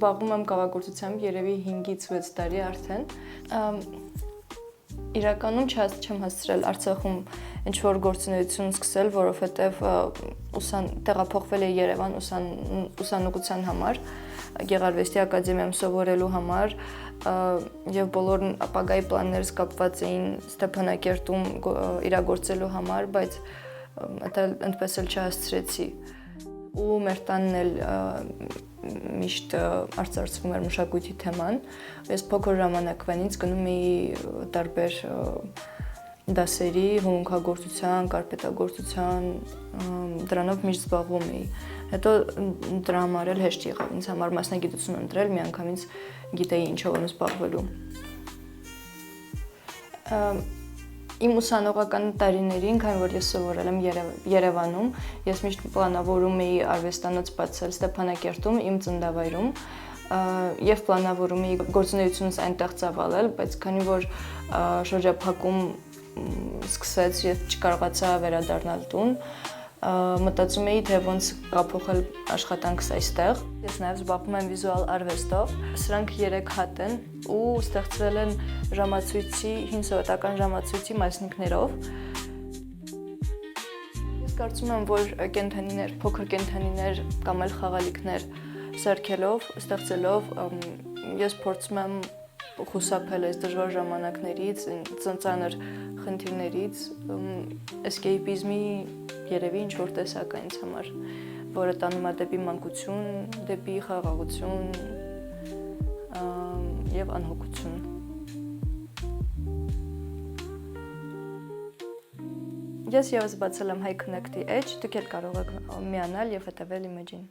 զբաղվում եմ կավագործությամբ երևի 5-ից 6 տարի արդեն։ Իրականում չեմ հասցրել Արցախում ինչ-որ գործունեություն սկսել, որովհետև տեղափոխվել էի Երևան ուսանողության համար, Գեղարվեստի ակադեմիայում սովորելու համար, եւ բոլոր ապագայի պլաններս կապված էին Ստեփանակերտում իրագործելու համար, բայց այդպես էլ չհասցրեցի։ Ու մեր տանն էլ միշտ արծարծվում էր մշակույթի թեման։ Ես փոքր ժամանակվանից գնում էի տարբեր դասերի, հումքագործության, կարպետագործության, դրանով միշտ զբաղվում էի։ Հետո դրա համար էլ հեշտ եղավ ինձ համար մասնագիտություն ընտրել, միանգամից գիտեի ինչով եմ զբաղվելու։ Իմ ուսանողական տարիներին, քանի որ ես սովորել եմ Երևանում, ես միշտ պլանավորում էի արվեստանոց բացել Ստեփանակերտում, իմ ծննդավայրում, եւ պլանավորում էի գործունեությունս այնտեղ ծավալել, բայց քանի որ շրջափակում սկսեց եւ չկարողացա վերադառնալ տուն, մտածում էի, թե ոնց կապոխել աշխատանքս այստեղ։ Ես նաև զբաղվում եմ վիզուալ արվեստով։ Սրանք 3 հատ են ու ստեղծվել են հին սովետական ժամացույցի մասնիկներով։ Ես կարծում եմ, որ փոքր կենդանիներ կամ էլ խաղալիքներ սարքելով, ստեղծելով, ես փորձում եմ խուսափել այս դժվար ժամանակներից, ծանր խնդիրներից, էսկեյպիզմի երևի ինչ-որ տեսակ է ինձ համար, որը տանում է դեպի մանկություն, դեպի խաղաղություն եւ անհոգություն։ Ես եւս բացել եմ Hi Connect-ի էջ, դուք էլ կարող եք միանալ եւ հետեւել իմ էջին։